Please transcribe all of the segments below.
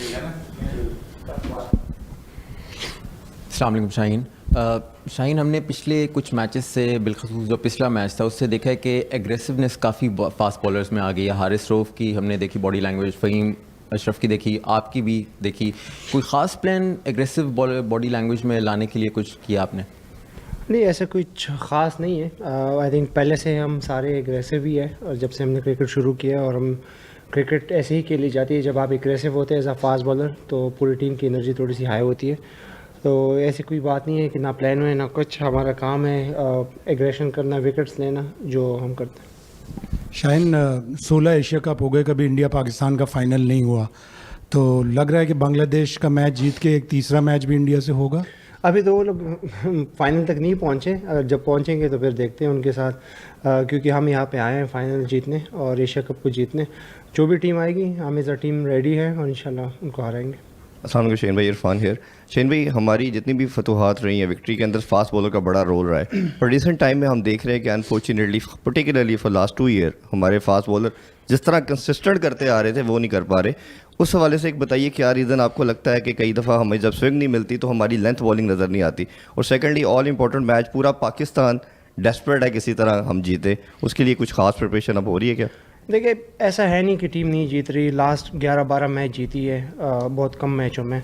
अस्सलाम वालेकुम शाहीन। शाहीन, हमने पिछले कुछ मैचेस से बिलखसूस जो पिछला मैच था उससे देखा है कि एग्रेसिवनेस काफ़ी फास्ट बॉलर्स में आ गई है। हारिस रऊफ़ की हमने देखी बॉडी लैंग्वेज, फ़हीम अशरफ की देखी, आपकी भी देखी। कोई ख़ास प्लान एग्रेसिव बॉडी लैंग्वेज में लाने के लिए कुछ किया आपने? नहीं, ऐसा कुछ ख़ास नहीं है। आई थिंक पहले से हम सारे एग्रेसिव ही है, और जब से हमने क्रिकेट शुरू किया, और हम क्रिकेट ऐसे ही खेली जाती है। जब आप एग्रेसिव होते हैं एज अ फास्ट बॉलर तो पूरी टीम की एनर्जी थोड़ी सी हाई होती है। तो ऐसी कोई बात नहीं है कि ना प्लान में ना कुछ। हमारा काम है एग्रेशन करना, विकेट्स लेना, जो हम करते हैं। शाहीन, 16 एशिया कप हो गए, कभी इंडिया पाकिस्तान का फाइनल नहीं हुआ, तो लग रहा है कि बांग्लादेश का मैच जीत के एक तीसरा मैच भी इंडिया से होगा। अभी तो वो लोग फाइनल तक नहीं पहुँचे, अगर जब पहुँचेंगे तो फिर देखते हैं उनके साथ, क्योंकि हम यहाँ पे आए हैं फाइनल जीतने और एशिया कप को जीतने। जो भी टीम आएगी, हम एज अ टीम रेडी है और इंशाल्लाह उनको हराएंगे। अस्सलाम वालेकुम शहीन भाई, इरफान हियर। शहीन भाई, हमारी जितनी भी फतूहात रही हैं विक्ट्री के अंदर फास्ट बॉलर का बड़ा रोल रहा है, पर रिसेंट टाइम में हम देख रहे हैं कि unfortunately particularly for last 2 year हमारे फास्ट बॉलर जिस तरह कंसिस्टेंट करते आ रहे थे वो नहीं कर पा रहे। उस हवाले से एक बताइए, क्या रीज़न आपको लगता है कि कई दफ़ा हमें जब स्विंग नहीं मिलती तो हमारी लेंथ बॉलिंग नज़र नहीं आती? और सेकेंडली, ऑल इंपॉर्टेंट मैच पूरा पाकिस्तान डेस्परेट है किसी तरह हम जीते, उसके लिए कुछ खास प्रिपरेशन अब हो रही है क्या? देखिए, ऐसा है नहीं कि टीम नहीं जीत रही। लास्ट 11-12 मैच जीती है, बहुत कम मैचों में।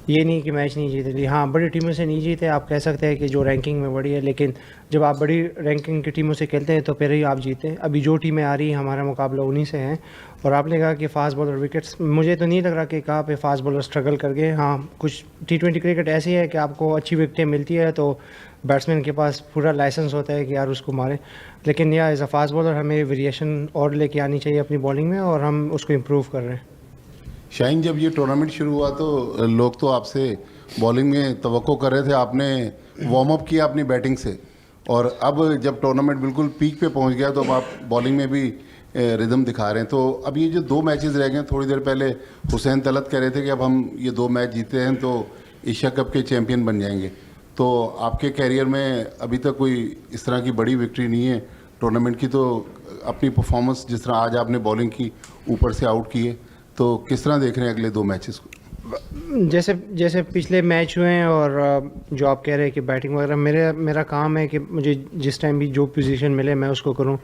ये नहीं कि मैच नहीं जीत रही। हाँ, बड़ी टीमों से नहीं जीते, आप कह सकते हैं कि जो रैंकिंग में बड़ी है, लेकिन जब आप बड़ी रैंकिंग की टीमों से खेलते हैं तो फिर ही आप जीते हैं। अभी जो टीमें आ रही हैं, हमारा मुकाबला उन्हीं से है। और आपने कहा कि फास्ट बॉलर विकेट्स, मुझे तो नहीं लग रहा कि कहाँ पे फास्ट बॉलर स्ट्रगल कर गए। हाँ, कुछ T20 क्रिकेट ऐसी है कि आपको अच्छी विकेटें मिलती है तो बैट्समैन के पास पूरा लाइसेंस होता है कि यार उसको मारें। लेकिन या एज अ फास्ट बॉलर हमें वेरिएशन और लेके आनी चाहिए अपनी बॉलिंग में, और हम उसको इम्प्रूव कर रहे हैं। शाहीन, जब ये टूर्नामेंट शुरू हुआ तो लोग तो आपसे बॉलिंग में तवक्को कर रहे थे, आपने वार्म अप किया अपनी बैटिंग से, और अब जब टूर्नामेंट बिल्कुल पीक पे पहुंच गया तो अब आप बॉलिंग में भी रिदम दिखा रहे हैं। तो अब ये जो 2 मैचेस रह गए, थोड़ी देर पहले हुसैन तलत कह रहे थे कि अब हम ये 2 मैच जीते हैं तो एशिया कप के चैम्पियन बन जाएंगे। तो आपके कैरियर में अभी तक कोई इस तरह की बड़ी विक्ट्री नहीं है टूर्नामेंट की, तो अपनी परफॉर्मेंस जिस तरह आज आपने बॉलिंग की, ऊपर से आउट किए, तो किस तरह देख रहे हैं अगले 2 मैचेस को? जैसे पिछले मैच हुए हैं, और जो आप कह रहे हैं कि बैटिंग वगैरह, मेरा काम है कि मुझे जिस टाइम भी जो पोजीशन मिले मैं उसको करूं।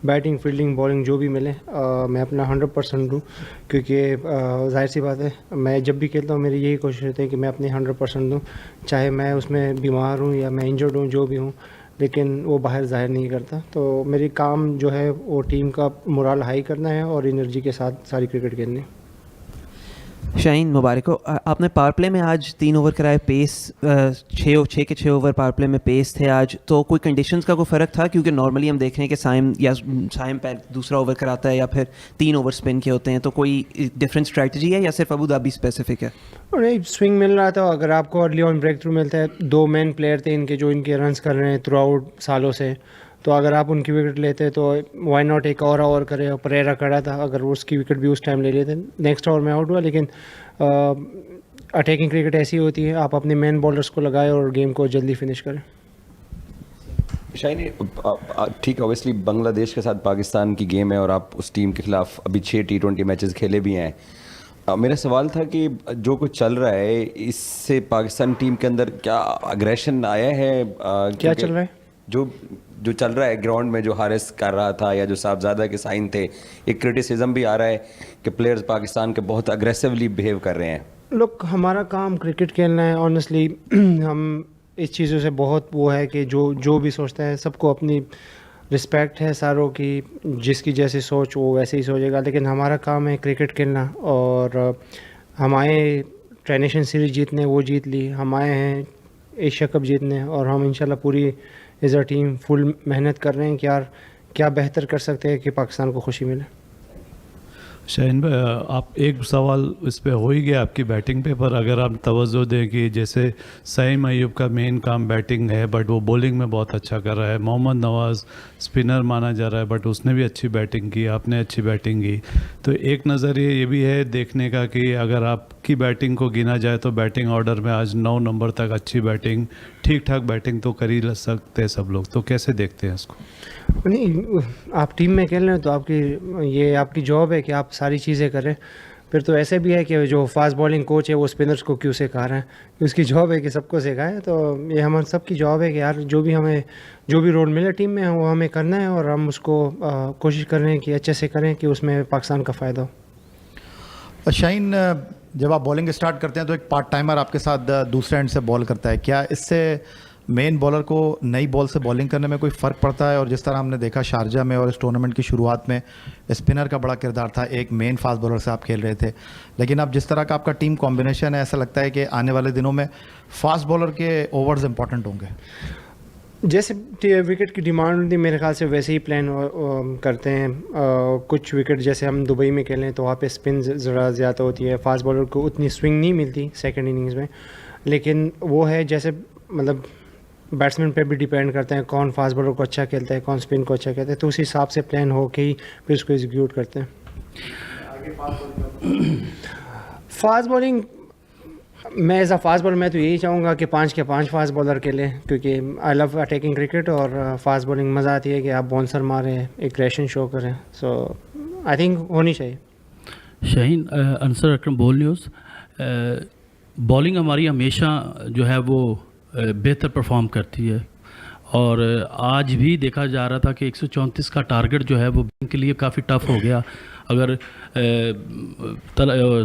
बैटिंग, फील्डिंग, बॉलिंग जो भी मिले मैं अपना 100% दूँ, क्योंकि जाहिर सी बात है, मैं जब भी खेलता हूँ मेरी यही कोशिश होती है कि मैं अपनी 100% दूँ, चाहे मैं उसमें बीमार हूँ या मैं इंजर्ड हूँ, जो भी हूँ, लेकिन वो बाहर जाहिर नहीं करता। तो मेरी काम जो है वो टीम का मोरल हाई करना है और एनर्जी के साथ सारी क्रिकेट खेलनी है। शाहीन, मुबारक हो। आपने पावर प्ले में आज 3 ओवर कराए, पेस 6 के 6 ओवर पावर प्ले में पेस थे आज, तो कोई कंडीशंस का कोई फ़र्क था? क्योंकि नॉर्मली हम देख रहे हैं कि साइम दूसरा ओवर कराता है या फिर 3 ओवर स्पिन के होते हैं, तो कोई डिफरेंट स्ट्रैटेजी है या सिर्फ अबू धाबी स्पेसिफिक है? नहीं, स्विंग मिल रहा था। अगर आपको अर्ली ऑन ब्रेक थ्रू मिलता है, 2 मेन प्लेयर थे इनके जो इनके रन्स कर रहे हैं थ्रू आउट सालों से, तो अगर आप उनकी विकेट लेते तो वाई नॉट एक और ओवर करे। परेरा खड़ा था, अगर उसकी विकेट भी उस टाइम ले लेते, नेक्स्ट ओवर में आउट हुआ। लेकिन अटैकिंग क्रिकेट ऐसी होती है, आप अपने मेन बॉलर्स को लगाए और गेम को जल्दी फिनिश करें। शाहीन, ठीक है, ऑब्वियसली बांग्लादेश के साथ पाकिस्तान की गेम है और आप उस टीम के खिलाफ अभी 6 T20 मैचेस खेले भी हैं। मेरा सवाल था कि जो कुछ चल रहा है इससे पाकिस्तान टीम के अंदर क्या अग्रेशन आया है? क्या चल रहा है? जो चल रहा है ग्राउंड में, जो हारिस कर रहा था या जो साहबजादा के साइन थे, एक क्रिटिसिज्म भी आ रहा है कि प्लेयर्स पाकिस्तान के बहुत अग्रेसिवली बिहेव कर रहे हैं। लोग, हमारा काम क्रिकेट खेलना है ऑनेस्टली। हम इस चीज़ों से बहुत वो है कि जो भी सोचता है, सबको अपनी रिस्पेक्ट है सारों की, जिसकी जैसी सोच वो वैसे ही सोचेगा। लेकिन हमारा काम है क्रिकेट खेलना, और हम आए ट्रांजिशन सीरीज जीतने, वो जीत ली। हम आए हैं एशिया कप जीतने, और हम इंशाल्लाह पूरी एज अ टीम फुल मेहनत कर रहे हैं कि यार क्या बेहतर कर सकते हैं कि पाकिस्तान को खुशी मिले। शाहीन भाई, आप एक सवाल इस पे हो ही गया आपकी बैटिंग पे, पर अगर आप तवज्जो दें कि जैसे सईम अयूब का मेन काम बैटिंग है बट वो बॉलिंग में बहुत अच्छा कर रहा है, मोहम्मद नवाज़ स्पिनर माना जा रहा है बट उसने भी अच्छी बैटिंग की, आपने अच्छी बैटिंग की, तो एक नज़रिए ये भी है देखने का कि अगर आपकी बैटिंग को गिना जाए तो बैटिंग ऑर्डर में आज 9 नंबर तक अच्छी बैटिंग, ठीक ठाक बैटिंग तो कर ही सकते हैं सब लोग, तो कैसे देखते हैं इसको? नहीं, आप टीम में खेल रहे हैं तो आपकी जॉब है कि आप सारी चीज़ें करें। फिर तो ऐसे भी है कि जो फास्ट बॉलिंग कोच है वो स्पिनर्स को क्यों सिखा रहा है, कि उसकी जॉब है कि सबको सिखाए। तो ये हमारे सबकी जॉब है कि यार जो भी रोल मिले टीम में वो हमें करना है, और हम उसको कोशिश कर रहे हैं कि अच्छे से करें कि उसमें पाकिस्तान का फ़ायदा हो। शाहीन, जब आप बॉलिंग स्टार्ट करते हैं तो एक पार्ट टाइमर आपके साथ दूसरे एंड से बॉल करता है, क्या इससे मेन बॉलर को नई बॉल से बॉलिंग करने में कोई फ़र्क पड़ता है? और जिस तरह हमने देखा शारजा में और इस टूर्नामेंट की शुरुआत में स्पिनर का बड़ा किरदार था, एक मेन फास्ट बॉलर से आप खेल रहे थे, लेकिन अब जिस तरह का आपका टीम कॉम्बिनेशन है, ऐसा लगता है कि आने वाले दिनों में फास्ट बॉलर के ओवर्स इंपॉर्टेंट होंगे। जैसे विकेट की डिमांड होती है मेरे ख्याल से वैसे ही प्लान करते हैं। कुछ विकेट जैसे हम दुबई में खेलें तो वहाँ पे स्पिन ज़रा ज़्यादा होती है, फास्ट बॉलर को उतनी स्विंग नहीं मिलती सेकंड इनिंग्स में, लेकिन वो है जैसे मतलब बैट्समैन पे भी डिपेंड करते हैं कौन फास्ट बॉलर को अच्छा खेलता है, कौन स्पिन को अच्छा खेलता है, तो उस हिसाब से प्लान हो के ही फिर उसको एग्जीक्यूट करते हैं। फास्ट बॉलिंग मैं एज अ फास्ट बॉलर मैं तो यही चाहूँगा कि 5 के 5 फास्ट बॉलर के लिए, क्योंकि आई लव अटैकिंग क्रिकेट और फास्ट बॉलिंग मज़ा आती है कि आप बाउंसर मारें, एग्रेशन शो करें, सो आई थिंक होनी चाहिए। शाहीन, अंसर अकरम, बोल न्यूज़। बॉलिंग हमारी हमेशा जो है वो बेहतर परफॉर्म करती है, और आज भी देखा जा रहा था कि 134 का टारगेट जो है वो बैंक के लिए काफ़ी टफ हो गया। अगर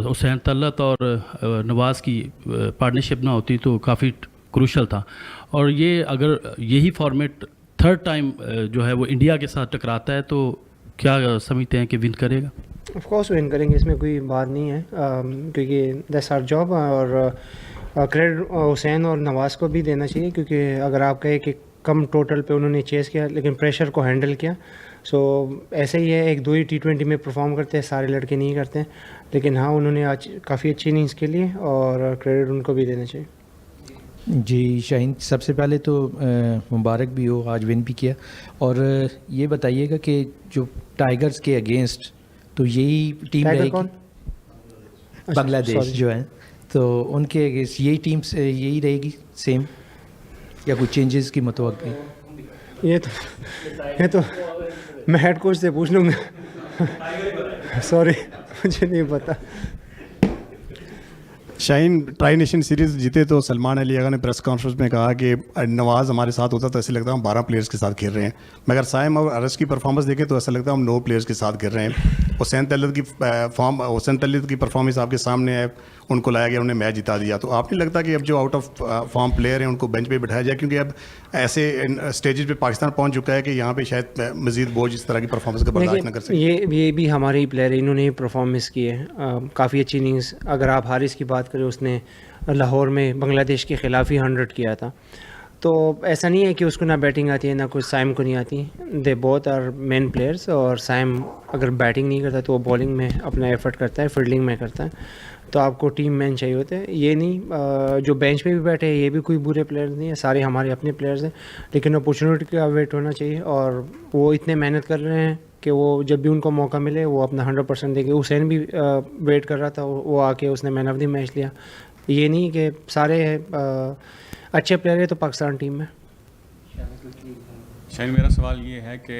हुसैन तलत और नवाज़ की पार्टनरशिप ना होती तो काफ़ी क्रूशल था। और ये अगर यही फॉर्मेट थर्ड टाइम जो है वो इंडिया के साथ टकराता है तो क्या समझते हैं कि विन करेगा? ऑफ कोर्स विन करेंगे, इसमें कोई बात नहीं है, क्योंकि दैट्स आवर जॉब। और क्रेडिट हुसैन और नवाज़ को भी देना चाहिए, क्योंकि अगर आप कहें कि कम टोटल पे उन्होंने चेस किया लेकिन प्रेशर को हैंडल किया, सो ऐसे ही है, 1-2 ही T20 में परफॉर्म करते हैं, सारे लड़के नहीं करते हैं, लेकिन हाँ उन्होंने आज काफ़ी अच्छी इनिंग्स खेली और क्रेडिट उनको भी देना चाहिए। जी शाहीन, सबसे पहले तो मुबारक भी हो, आज विन भी किया। और ये बताइएगा कि जो टाइगर्स के अगेंस्ट तो यही टीम रहेगी, बांग्लादेश जो है, तो उनके अगेंस्ट यही टीम से यही रहेगी सेम, या कुछ चेंजेस की मतवक्की? ये तो मैं हेड कोच से पूछ लूँगा सॉरी मुझे नहीं पता। शाहीन, ट्राई नेशन सीरीज़ जीते तो सलमान अली अगा ने प्रेस कॉन्फ्रेंस में कहा कि नवाज़ हमारे साथ होता तो ऐसे लगता है हम 12 प्लेयर्स के साथ खेल रहे हैं, मगर साइम और अरस की परफॉर्मेंस देखें तो ऐसा लगता है हम 9 प्लेयर्स के साथ खेल रहे हैं। हुसैन तलत की परफॉर्मेंस आपके सामने है, उनको लाया गया, उन्हें मैच जिता दिया, तो आप नहीं लगता कि अब जो आउट ऑफ फॉर्म प्लेयर हैं उनको बेंच पे बिठाया जाए, क्योंकि अब ऐसे स्टेजेस पे पाकिस्तान पहुंच चुका है कि यहाँ पे शायद मजीद बोझ इस तरह की परफॉर्मेंस का बर्दाश्त न कर सके? ये भी हमारे ही प्लेयर, इन्होंने परफॉर्मेंस की है काफ़ी अच्छी इनिंग्स। अगर आप हारिस की बात करें, उसने लाहौर में बांग्लादेश के ख़िलाफ़ ही 100 किया था, तो ऐसा नहीं है कि उसको ना बैटिंग आती है ना कुछ साइम को नहीं आती, they both are main players. और साइम अगर बैटिंग नहीं करता तो वो बॉलिंग में अपना एफर्ट करता है, फील्डिंग में करता है, तो आपको टीम मैन चाहिए होते हैं। ये नहीं जो बेंच पे भी बैठे हैं ये भी कोई बुरे प्लेयर्स नहीं है, सारे हमारे अपने प्लेयर्स हैं, लेकिन अपॉर्चुनिटी का वेट होना चाहिए, और वो इतने मेहनत कर रहे हैं कि वो जब भी उनको मौका मिले वो अपना 100% देंगे। हुसैन भी वेट कर रहा था, वो आके उसने मैन ऑफ द मैच लिया। ये नहीं कि सारे अच्छे प्लेयर है तो पाकिस्तान टीम में। शाहीन, मेरा सवाल ये है कि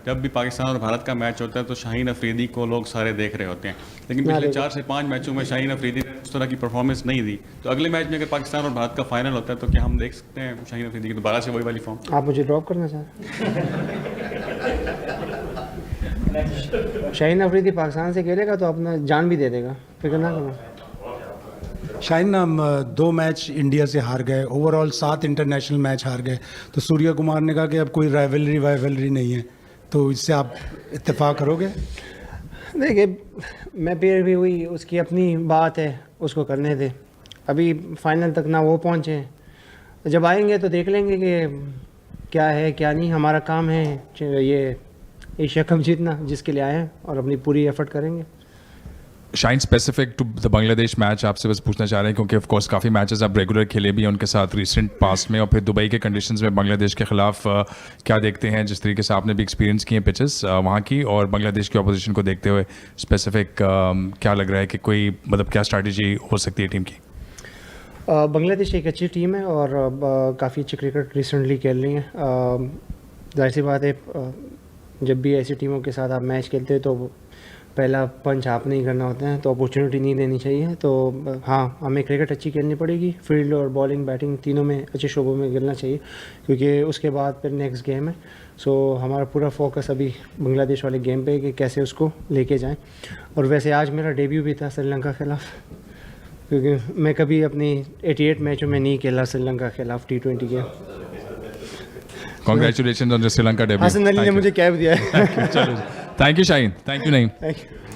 जब भी पाकिस्तान और भारत का मैच होता है तो शाहीन अफरीदी को लोग सारे देख रहे होते हैं, लेकिन पिछले 4 से 5 मैचों में शाहीन अफरीदी ने उस तरह की परफॉर्मेंस नहीं दी, तो अगले मैच में अगर पाकिस्तान और भारत का फाइनल होता है तो क्या हम देख सकते हैं शाहीन अफरीदी की दोबारा से वही वाली फॉर्म? आप मुझे ड्रॉप करना चाहते हैं? शाहीन अफरीदी पाकिस्तान से खेलेगा तो अपना जान भी दे देगा, फिक्र ना करना। शाहीन, हम 2 मैच इंडिया से हार गए, ओवरऑल 7 इंटरनेशनल मैच हार गए, तो सूर्य कुमार ने कहा कि अब कोई राइवलरी नहीं है, तो इससे आप इत्तेफाक करोगे? देखिए, मैं फिर भी हुई उसकी अपनी बात है, उसको करने दे, अभी फाइनल तक ना वो पहुँचे, जब आएंगे तो देख लेंगे कि क्या है क्या नहीं। हमारा काम है ये एशिया कप जीतना, जिसके लिए आए हैं, और अपनी पूरी एफर्ट करेंगे। Shaheen, specific to the Bangladesh match आपसे बस पूछना चाह रहे हैं, क्योंकि ऑफ कोर्स काफ़ी मैचेस आप रेगुलर खेले भी हैं उनके साथ रिसेंट पास्ट में, और फिर दुबई के कंडीशंस में बांग्लादेश के खिलाफ क्या देखते हैं, जिस तरीके से आपने भी एक्सपीरियंस किए पिचेस वहाँ की, और बांग्लादेश की अपोजिशन को देखते हुए स्पेसिफिक क्या लग रहा है कि कोई मतलब क्या स्ट्रैटेजी हो सकती है टीम की? बांग्लादेश एक अच्छी टीम है और काफ़ी अच्छी क्रिकेट रिसेंटली खेल रही है। जाहिर सी बात है, जब भी ऐसी टीमों के साथ आप मैच खेलते हैं तो पहला पंच आपने ही करना होता है, तो अपॉर्चुनिटी नहीं देनी चाहिए। तो हाँ, हमें क्रिकेट अच्छी खेलनी पड़ेगी, फील्ड और बॉलिंग बैटिंग तीनों में अच्छे शोबों में खेलना चाहिए, क्योंकि उसके बाद फिर नेक्स्ट गेम है। सो हमारा पूरा फोकस अभी बांग्लादेश वाले गेम पे है कि कैसे उसको लेके जाएं। और वैसे आज मेरा डेब्यू भी था श्रीलंका के खिलाफ, क्योंकि मैं कभी अपनी 88 मैचों में नहीं खेला श्रीलंका के खिलाफ T20 के। Congratulations on the Sri Lanka debut. Hasan Ali ने मुझे कैप दिया है। चलो, thank you Shaheen, thank you नहीं। Thank you.